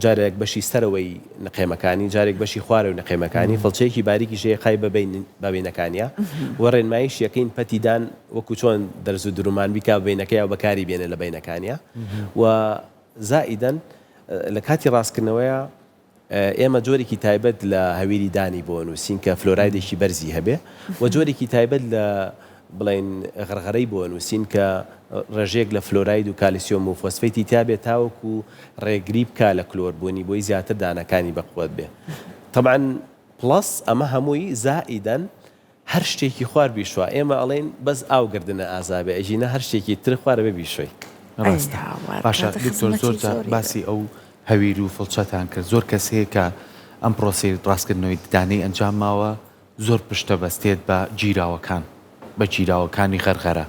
جارێک بەشی سەرەوەی نقێمەکانی جارێک بەشی خوارە و نقێمەکانی فڵچەیەکی باریکی ژێ خای بەبینەکانیە و ڕێنماییش یەکەین پەتیدان وەکو چۆن دەرز و درومان بیکا بینەکەی و بەکاری بێنێ لە بینەکانیە و زائیدەن لە کاتی ڕاستکردنەوەیە ئێمە جۆرێکی تایبەت لە هەویری دانی بۆ نووسین کە فلۆرایدێکی بەرزی هەبێ و جۆرێکی تایبەت لە بڵین غەرغەرەی بۆ نووسین کە ڕێژێک لە فلۆراید و کالیسیۆم و فۆسفەیتی تابێت تاوەکو ڕێگری بکا لە کلۆربوونی بۆی زیاتر دانەکانی بەقوت بێ طبعاً پڵس ئەمە هەمووی زائیدەن هەر شتێکی خوار بیشوە ئێمە ئەڵێن بەس ئاوگردنە ئازابێ ئەژینە هەر شتێکی تر خوارە بێ بیشوی ڕاستە باشە دکتۆر زۆر باسی ئەو هەویر و فڵچەتان کرد زۆر کەس هەیە کە ئەم پرۆسی ڕاستکردنەوەی دانەی ئەنجام ماوە زۆر پشتە بەستێت بە جیراوەکان بە جیراوەکانی غەرغەرە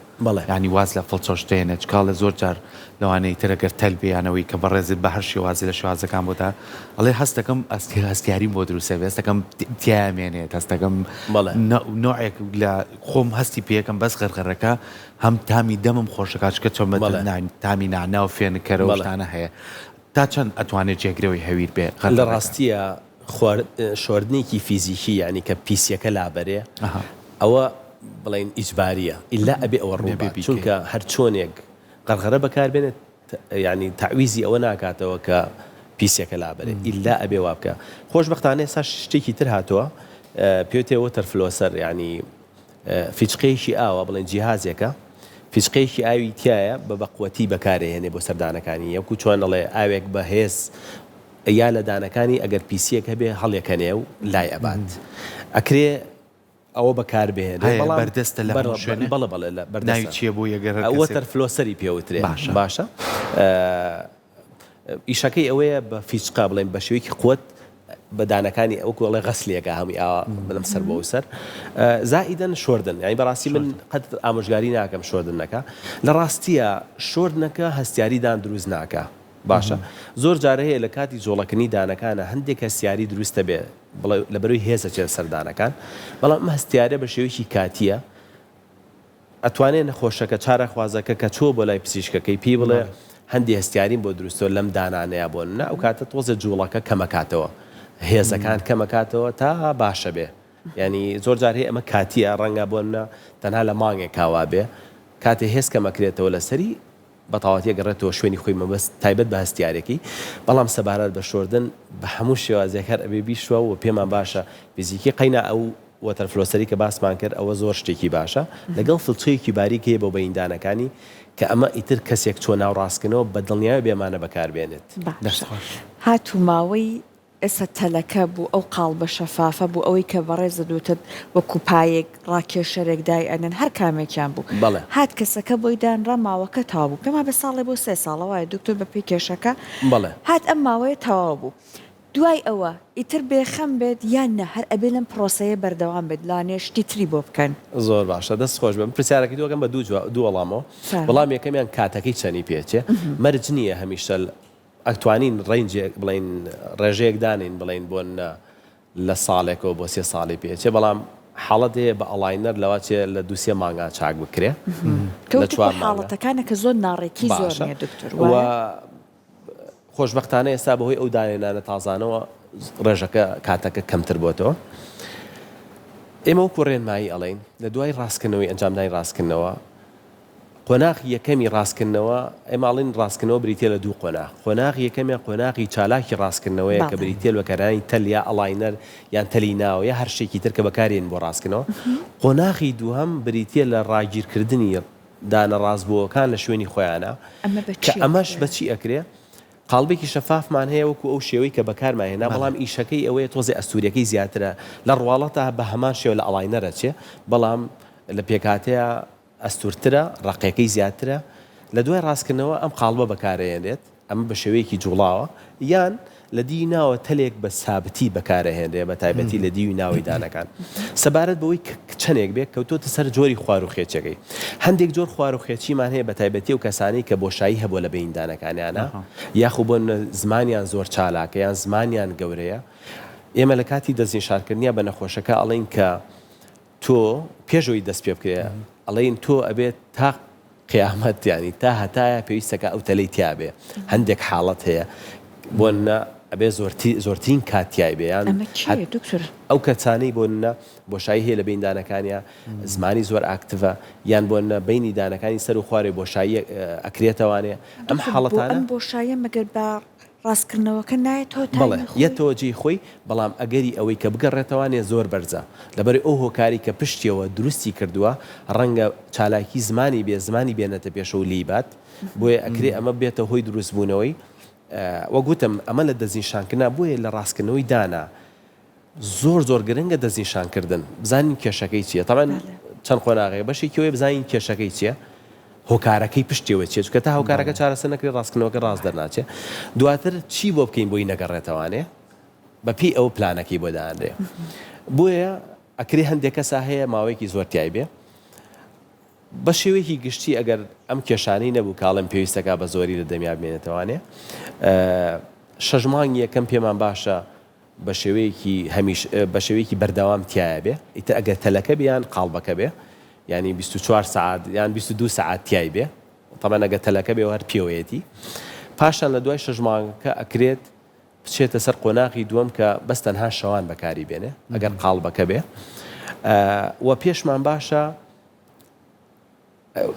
ینی واز لە فڵچە شتێنە چکاڵە زۆر جار لەوانەی ترەگەر تەل بێیانەوەی کە بەڕێزت بە هەر شێوازی لە شوازەکان بۆدا ئەڵێ هەستەکەم هەستیاریم بۆ دروستە بێ هەستەکەم تیامێنێت هەستەکەم نوعێک لە خۆم هەستی پێەکەم بەس غەرغەرەکە هەم تامی دەمم خۆشەکە چکە چۆن تامی نانا و فێنکەرە و شتانە هەیە تا چەند ئەتوانێت جێگرەوەی هەویر بێ لە ڕاستیە شۆردنێکی فیزیکی یعنی کە پیسەکە لابەرێ ئەوە بڵین ئیجباریە ئیلا ئەبێ ئەوە ڕێبێ چونکە هەر چۆنێک غەرغەرە بەکاربێنێت ینی تعویزی ئەوە ناکاتەوە کە پیسەکە لابەرێ ئیلا ئەبێ وا بکە خۆشبەختانە سا شتێکی تر هاتووە پێوتێ وەتەر فلۆسەر ینی فیچقەیەکی ئاوە بڵێن جیهازێکە فیچقەیەکی ئاوی تایە بە بەقوەتی بەکارێنێ بۆ سەردانەکانی یەکو چۆن دەڵێ ئاوێک بەهێز یا لە دانەکانی ئەگەر پیسیەک هەبێ هەڵێکەنێ و لای ئەبات ئەکرێ ئەوە بەکاربێنێ بەردەستە لە شوێنێ بەڵێ لە بەرداوی چیە بۆ یەگەر وەتەر فلۆسەری پێوترێ باشە ئیشەکەی ئەوەیە بە فیچقا بڵێن بە شێوەیەکی قوت بەدانەکانی ئەو کۆڵێ غەسلێکە هەمی ئاوا بڵم سەر بۆ سەر زائیدەن شۆردن یعنی بەڕاستی من قەت ئامۆژگاری ناکەم شۆردنەکە لە ڕاستیە شۆردنەکە هەستیاریدان دروست ناکە باشە زۆر جارە هەیە لە کاتی جۆڵەکردنی دانەکانە هەندێک هەستیاری دروستە بێ لەبەروی هێزە چێ سەردانەکان بەڵام ئەم هەستیارە بە شێوەیەکی کاتیە ئەتوانێت نەخۆشەکە چارە خوازەکە کە چۆ بۆ لای پزیشکەکەی پێی بڵێ هەندی هەستیارین بۆ دروستەوە لەم دانانەیە بۆن نا ئەو کاتە تۆزە جوڵەکە کەمەکاتەوە هێزەکان کەمەکاتەوە تا باشە بێ ینی زۆر جار هەیە ئەمە کاتیە ڕەنگە بۆنە تەنها لە مانگێک کاوا بێ کاتێ هێز کەمەکرێتەوە لەسەری بەتاواتی گەڕێتەوە شوێنی خۆی مەبەست تایبەت بە هەستیارێکی بەڵام سەبارەت بە شۆردن بە هەموو شێوازێک هەر ئەبێ بیشوە و پێمان باشە فیزیکی قەینا ئەو وەتەر فلۆسەری کە باسمان کرد ئەوە زۆر شتێکی باشە لەگەڵ فڵچەیەکی باریک هەیە بۆ بەیندانەکانی کە ئەمە ئیتر کەسێک چۆ ناوڕاستکردنەوە بە دڵنیاوی بێمانە بەکاربێنێت هاتو ماوەی ئێستا تەلەکە بوو ئەو قاڵ بە شەفافە بوو ئەوەی کە بەڕێزە دوتت وەکو پایەک ڕاکێشەرێک دای ئەنن هەر کامێکیان بوو هات کەسەکە بۆی دانرا ماوەکە تاوا بوو پێما بە ساڵێ بۆ 3 ساڵەوەی دکتۆر بە پێی کێشەکە هات ئەم ماوەیە تەواو بوو دوای ئەوە ئیتر بێخەم بێت یان نە هەر ئەبێ لەم پرۆسەیە بەردەوام بێت لانێشتی تری بۆ بکەن زۆر باشە دەست خۆش بم پرسیارەکەی دووەکەم بە دوو وەڵامەوە وەڵام یەکەمیان کاتەکەی چەنی پێچێ مەرج نییە هەمیشە ئەتوانین ڕێنجێک بڵین ڕێژەیەک دانین بڵین بۆن لە ساڵێکەوە بۆ 3 ساڵی پێچێ بەڵام حاڵەت هەیە بە ئەلاینەر لەواتێ لە 2-3 مانگا چاک بکرێ لە 4 حاڵەتەکانە کە زۆر ناڕێکی زۆر دکتۆر خۆشبەختانە ئێستا بەهۆی ئەو دانێنانە تازانەوە ڕێژەکە کاتەکە کەمتر بۆتەوە ئێمە وەکو ڕێنمایی ئەڵین لە دوای ڕاستکردنەوەی ئەنجامدانی ڕاستکردنەوە قۆناغ یەکەمی ڕاستکردنەوە ئێماڵین ڕاستکردنەوە بریتێ لە دوو قۆناغ یەکەمیان قۆناغی چالاکی ڕاستکردنەوەیە کە بریتێ بەکارانی تەل یا ئەلاینەر یان تەلی ناوە یا هەر شتێکی تر کە بەکارێن بۆ ڕاستکردنەوە قۆناغی دووهەم بریتێ لە ڕاگیرکردنی دانە ڕاستبووەکان لە شوێنی خۆیانە کە ئەمەش بەچی ئەکرێ قاڵبێکی شەفافمان هەیە وەکو ئەو شێوەی کە بەکارمانهێنا بەڵام ئیشەکەی ئەوەیە تۆزی ئەستوریەکەی زیاترە لە ڕواڵەتە بە هەمان شێوە لە ئەلاینەرە چێ بەڵام لە پێکاتەیە ئەستورترە ڕقەکەی زیاترە لە دوای ڕاستکردنەوە ئەم قاڵبە بەکارهێنێت ئەمە بە شێوەیەکی جوڵاوە یان لە دی ناوە تەلێک بە سابتی بەکارهێنرێ بە تایبەتی لە دیوی ناوی دانەکان سەبارەت بەوەی چەندێک بێت کەوتۆتە سەر جۆری خواروخێچەکەی هەندێک جۆر خواروخێچیمان هەیە بە تایبەتی و کەسانی کە بۆشایی هەبووە لە بەیندانەکانیانە یاخو بۆن زمانیان زۆر چالاکە یان زمانیان گەورەیە ئێمە لە کاتی دەستنیشانکردنیە بە نەخۆشەکە ئەڵین کە تۆ پێشەوەی دەست پێ بکرێ ئەڵین تۆ ئەبێت تا قیامەت ینی تا هەتایە پێویستەکە ئەو تەلەی تیابێ هەندێک حاڵەت هەیە بۆنە ئەبێ زۆرترین کاتیای بێیان ئەو کەسانەی بۆنە بۆشایی هەیە لە بەیندانەکانیە زمانی زۆر ئاکتڤە یان بۆنە بینی دانەکانی سەر و خوارێ بۆشایی ئەکرێتەوانێ ئەم حاڵەتانە بۆشایە مەگەر بە ڕاستکردنەوەکە نایەتەوە بەڵێ یەتەوەجی خۆی بەڵام ئەگەری ئەوەی کە بگەڕێتەوانێ زۆر بەرزە لەبەر ئەو هۆکاری کە پشتیەوە دروستی کردووە ڕەنگە چالاکی زمانی بێ زمانی بێنێتە پێشە و لیبات بۆیە ئەکرێ ئەمە بێتە هۆی دروستبوونەوەی وەگوتم ئەمە لە دەستنیشانکردنا بۆیە لە ڕاستکردنەوەی دانا زۆر گرنگە دەستنیشانکردن بزانین کێشەکەی چییە تەمان چەند قۆناغەیە بەشێکەوەی بزانین کێشەکەی چییە هۆکارەکەی پشتیەوە چێت کە تا هۆکارەکە چارەسەر نەکرێت ڕاستکردنەوەکە ڕاست دەرناچێت دواتر چی بۆ بکەین بۆی نەگەڕێتەوانێ بەپی ئەو پلانەکەی بۆ داانرێ بۆیە ئەکری هەندێک کەسا هەیە ماوەیەکی زۆرتیای بێ بە شێوەیەکی گشتی ئەگەر ئەم کێشانەی نەبوو کاڵم پێویستەکە بە زۆری لە دەمیا بێنێتەوانێ شەژمانگ یەکەم پێمان باشە بە شێوەیەکی بەردەوام تایە بێ ئیتر ئەگەر تەلەکە بیان قاڵبەکە بێ ینی 24 ساعت یان 22 ساعت تای بێ تەمان ئەگە تەلەکە بێ هەر پێوەیەتی پاشان لە دوای 6 مانگەکە ئەکرێت بچێتە سەر قۆناغی دووەم کە بەس تەنها شەوان بەکاری بێنێ ئەگەر قاڵبەکە بێ و پێشمان باشە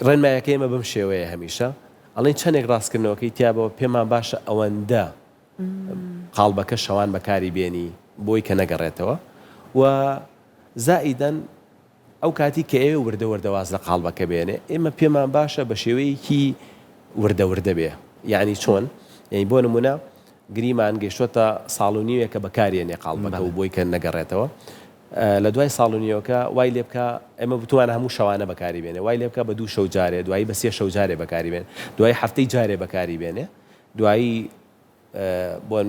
ڕێنمایەکە ئێمە بەم شێوەیە هەمیشە ئەڵێن چەندێک ڕاستکردنەوەکەی تیابەوە پێمان باشە ئەوەندە قاڵبەکە شەوان بەکاری بێنی بۆی کە نەگەڕێتەوە و زائیدەن ئەو کاتی کە ئێوە وردەواز لە قاڵبەکە بێنێ ئێمە پێمان باشە بە شێوەیەکی وردە بێ یعنی چۆن یعنی بۆ نمونە گریمان گەیشتۆتە ساڵ و نیوێکە بەکارێنێ قاڵبەکە و بۆی کە نەگەڕێتەوە لە دوای ساڵ و نیوەکە وای لێ بکە ئێمە بتوانە هەموو شەوانە بەکاری بێنێ وای لێ بکە بە 2 شەو جارێ دوایی بە 3 شەو جارێ بەکاری بێن دوای هەفتەی جارێ بەکاری بێنێ دوایی بۆ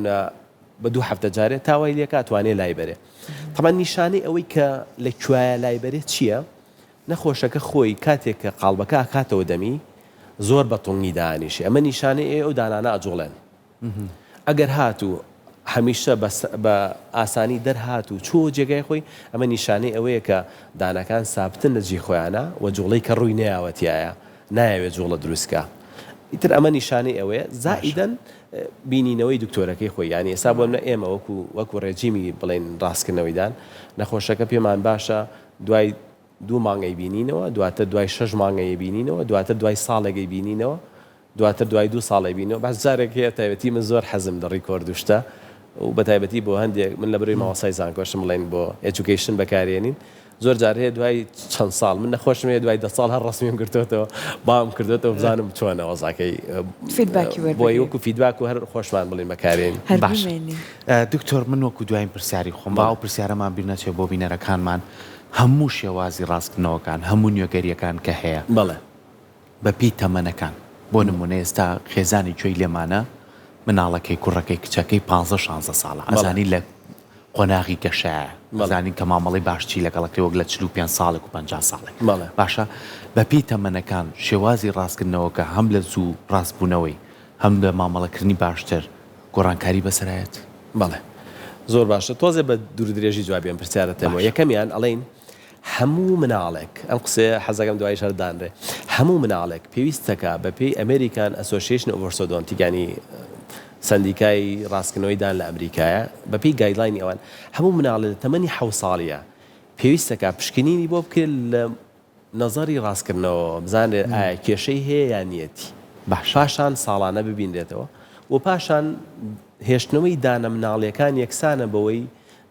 بە 2 هەفتە جارێ تاوای لێکە توانێ لای بەرێ تەمان نیشانەی ئەوەی کە لە کوایە لای بەرێت چییە؟ نەخۆشەکە خۆی کاتێک کە قاڵبەکە ئاکاتەوە دەمی زۆر بە تونگی دانیشی ئەمە نیشانەی ئەو دانانە ئەجوڵێن ئەگەر هاتوو هەمیشە بە ئاسانی دەرهات و چوە جێگای خۆی ئەمە نیشانەی ئەوەیە کە دانەکان سابتن لە جێ خۆیانە و جوڵەی کە ڕووی نەیاوەتیایە نایەوێت جوڵە دروستکە ئیتر ئەمە نیشانەی ئەوەیە زائیدەن بینینەوەی دکتۆرەکەی خۆی یانی ئێستا بۆ منە ئێمە وەکو ڕێجیمی بڵێن ڕاستکردنەوەیدان نەخۆشەکە پێمان باشە دوای 2 مانگەی بینینەوە دواتر دوای 6 مانگەی بینینەوە دواتر دوای ساڵێکی بینینەوە دواتر دوای 2 ساڵی بینەوە باز جارێک هەیە تایبەتی من زۆر حەزم لە ڕیکۆردوشتە و بە تایبەتی بۆ هەندێک من لە بەروی ماوەسای زانکۆشم بڵێن بۆ ئێجوکیشن بەکارێنین زۆر جار هەیە دوای چەند ساڵ من نەخۆشم هەیە دوای 10 ساڵ هەر ڕستمیم کردوێتەوە بام کردوێتەوە بزانم چۆنە وەزاکەی بۆی وەکو فیدباک و هەر خۆشمان بڵین بەکارێنین باش دکتۆر من وەکو دوایین پرسیاری خۆم باو پرسیارەمان بیر نەچێت بۆ بینەرەکانمان هەموو شێوازی ڕاستکردنەوەکان هەموو نوێگەریەکان کە هەیە بەڵێ بەپی تەمەنەکان بۆ نمونە ئێستا خێزانی کوێی لێمانە مناڵەکەی کوڕەکەی کچەکەی 15-16 ساڵە ئەزانی لە قۆناغی گەشایە زانین کە مامەڵی باشچی لەگەڵەکەی وەک لە 45 ساڵێک و 50 ساڵێک باشە بەپی تەمەنەکان شێوازی ڕاستکردنەوەکە هەم لە زوو ڕاستبوونەوەی هەم لە مامەڵەکردنی باشتر گۆڕانکاری بەسەرایەت بەڵێ زۆر باشە تۆزێ بە دوورودرێژی جوابیان پرسیارەتەوە یەکەمیان ئەڵێن هەموو مناڵێک ئەم قسێ حەزەکەم دوای شەردانرێ هەموو مناڵێک پێویستەکە بەپێی ئەمریکان ئەسۆسیێشن ئۆڤەرسۆدۆنتیگانی سندیکای ڕاستکردنەوەیدان لە ئەمریکایە بەپێی گایدلاینی ئەوان هەموو مناڵە لە تەمەنی 7 ساڵیە پێویستەکە پشکنینی بۆ بکرێت لە نەزەری ڕاستکردنەوە بزانێت ئایا کێشەی هەیە یان نیەتی پاشان ساڵانە ببینرێتەوە و پاشان هێشتنەوەی دانە مناڵیەکان یەکسانە بەوەی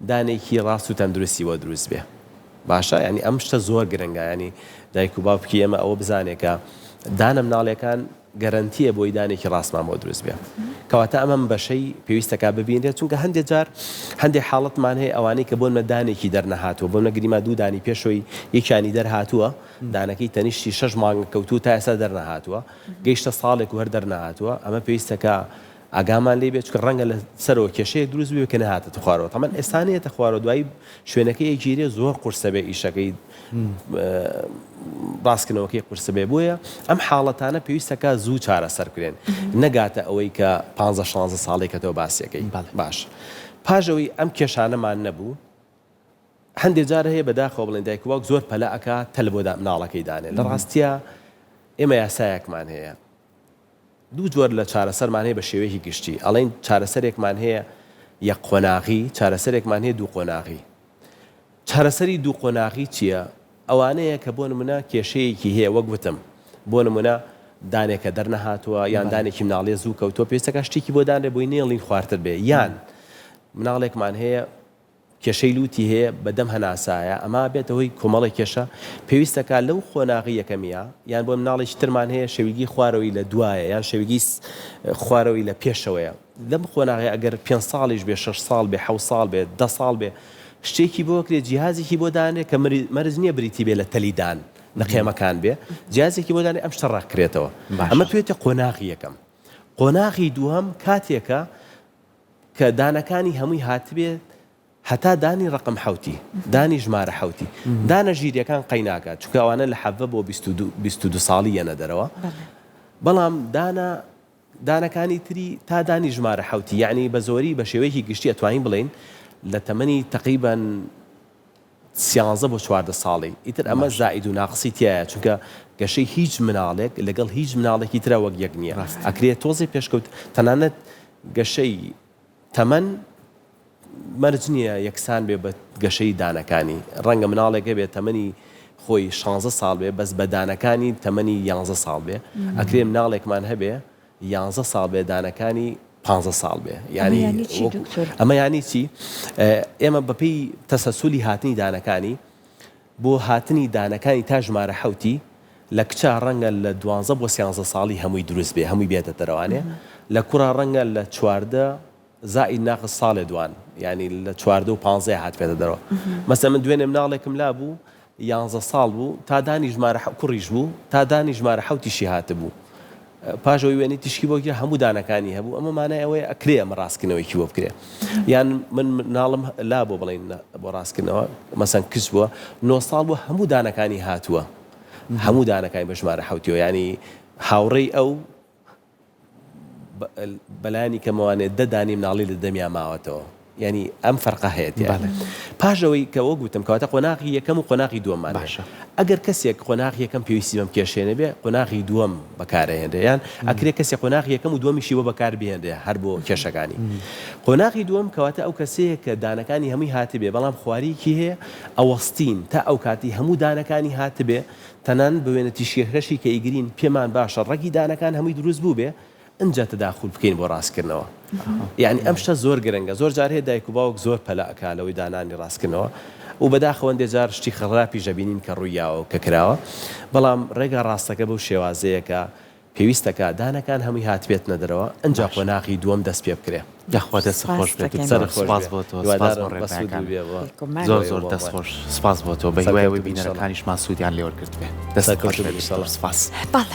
دانێکی ڕاست و تەندروستی بۆ دروست بێ باشە ینی ئەم شتە زۆر گرنگە ینی دایک و باوکی ئێمە ئەوە بزانێکە دانە مناڵیەکان گەرانتیە بۆی دانێکی ڕاستمان بۆ دروست بێ کەواتە ئەمەم بەشەی پێویستەکە ببینرێت چونکە هەندێک جار هەندێک حاڵەتمان هەیە ئەوانەی کە بۆنمە دانێکی دەرنەهاتووە بۆ نەگریما 2 دانی پێشەوەی یەکیانی دەرهاتووە دانەکەی تەنیشتی 6 مانگە کەوتوو تا ئێستا دەرنەهاتووە گەیشتە ساڵێک و هەر دەرنەهاتووە ئەمە پێویستەکە ئاگامان لێ بێت چکە ڕەنگە لە سەرەوە کێشەیە دروست بێ کە نەهاتێتە خوارەوە تەمان ئێستانەیەتە خوارەوە دوایی شوێنەکەی یەکگیرێ زۆر قورسە بێ ئیشەکەی ڕاستکردنەوەکەی قورسە بێ بۆیە ئەم حاڵەتانە پێویستەکە زوو چارەسەر کرێن نەگاتە ئەوەی کە 15-16 ساڵێکەوە باسیەکەی باش پاژەوەی ئەم کێشانەمان نەبوو هەندێک جار هەیە بەداخەوە بڵێن دایک زۆر پەلە ئەکا تەل بۆ مناڵەکەی دانێت لە ڕاستیە ئێمە یاسایەکمان هەیە دوو جۆر لە چارەسەرمان هەیە بە شێوەیەکی گشتی ئەڵێن چارەسەرێکمان هەیە یەک قۆناغی چارەسەرێکمان هەیە دوو قۆناغی چارەسەری دوو قۆناغی چییە؟ ئەوانەیە کە بۆ نمونە کێشەیەکی هەیە وەک وتم بۆ نمونە دانێکە دەرنەهاتووە یان دانێکی مناڵێ زوو کەوتۆ پێویستەکە شتێکی بۆ دانێ بۆی نێڵین خواردتر بێ یان مناڵێکمان هەیە کێشەی لوتی هەیە بەدەم هەناسایە ئەما بێتەوەی کۆمەڵی کێشە پێویستەکە لەو خۆناغی یەکەمیە یان بۆ مناڵێکی ترمان هەیە شەویگی خوارەوەی لە دوایە یان شەویگی خوارەوەی لە پێشەوەیە لەم خۆناغی ئەگەر 5 ساڵیش بێ 6 ساڵ بێ 7 ساڵ بێ 10 ساڵ بێ شتێکی بۆ کرێت جیهازێکی بۆ دانێ کە مەرز نییە بریتی بێ لە تەلیدان لە قێمەکان بێ جیهازێکی بۆ دانێ ئەم شتە ڕاکرێتەوە ئەمە پێوێتە قۆناغی یەکەم قۆناغی دووەم کاتێکە کە دانەکانی هەمووی هاتبێت هەتا دانی ڕقم حوتی دانی ژمارە حوتی دانە ژیریەکان قەیناکات چونکە ئەوانە لە 7 بۆ 22 ساڵی یەنە دەرەوە بەڵام دانەکانی تری تا دانی ژمارە حوتی یعنی بە زۆری بە شێوەیەکی گشتی ئەتوانین بڵێن لە تەمەنی تقریباً 13 بۆ 14 ساڵی ئیتر ئەمە زائید و ناقصی تایە چونکە گەشەی هیچ مناڵێک لەگەڵ هیچ مناڵێکی ترە وەک یەک نییە ئەکرێت تۆزی پێشکەوت تەنانەت گەشەی تەمەەن مەرج نییە یەکسان بێ بە گەشەی دانەکانی ڕەنگە مناڵێکە بێت تەمەنی خۆی 16 ساڵ بێ بەس بە دانەکانی تەمەنی 11 ساڵ بێ ئەکرێ مناڵێکمان هەبێ 11 ساڵ بێ دانەکانی 15 ساڵ بێ ینی ئەمە ینی چی ئێمە بەپی تەسەسولی هاتنی دانەکانی بۆ هاتنی دانەکانی تا ژمارە حوتی لە کچە ڕەنگە لە 12 بۆ 13 ساڵی هەمووی دروست بێ هەمووی بێتە دەروانێ لە کوڕا ڕەنگە لە 14 زائید ناقص ساڵێ دوان ینی لە 14 و 15 هات پێێتە دەرەوە مەسە من دوێنێ مناڵێکم لا بوو 11 ساڵ بوو تا دانی ژمارە کوڕیش بوو تا دانی ژمارە حوتیشی هاتە بوو پاشەوەی وێنی تیشکی بۆ هەموو دانەکانی هەبوو ئەمە مانای ئەوەیە ئەکرێ ئەمە ڕاستکردنەوەیکی بۆ بکرێ یان من ناڵم لا بۆ بڵین بۆ ڕاستکردنەوە مەسەن کچ بووە 9 ساڵ بوو هەموو دانەکانی هاتووە هەموو دانەکانی بە ژمارە حوتیەوە ینی هاوڕێی ئەو بەلایانی کەمەوانێت دەدانی مناڵی لە دەمیا ماوەتەوە ینی ئەم فەرقە هەیە پاشەوەی کە وە گوتم کەواتە قۆناغی یەکەم و قۆناغی دووەممان باشە ئەگەر کەسێک قۆناغی یەکەم پێویستی بەم کێشێنە بێ قۆناغی دووەم بەکارهێنرێ یان ئەکرێ کەسێک قۆناغی یەکەم و دووەمیشی وە بەکار بهێنرێ هەر بۆ کێشەکانی قۆناغی دووەم کەواتە ئەو کەسەیە کە دانەکانی هەمووی هاتبێ بەڵام خواریکی هەیە ئەوەستین تا ئەو کاتی هەموو دانەکانی هاتبێ تەنان بوێنە تیشکێکەشی کە ئیگرین پێمان باشە ڕەگی دانەکان هەمووی دروست بوو بێ ئەجا تەداخل بکەین بۆ ڕاستکردنەوە یعنی ئەم شتە زۆر گرنگە زۆر جار هەیە دایک و باوک زۆر پەلەکە لەوەی دانانی ڕاستکردنەوە و بەداخەوەندێ جار شتی خڕاپی ژەبینین کە ڕوویاوە کە کراوە بەڵام ڕێگا ڕاستەکە بەو شێوازەیەکە پێویستەکە دانەکان هەمووی هاتبێت نەدرەوە ئەجا قۆناغی دووەم دەست پێ بکرێ دەخوا دەست خۆش بێت سپاس بۆ تۆ زۆر زۆر دەست خۆش سپاس بۆ تۆ بە هیوایەوەی بینەرەکانیشمان سوودیان لێوەرگرت بێ دەست خۆش بێت سپاس بەڵێ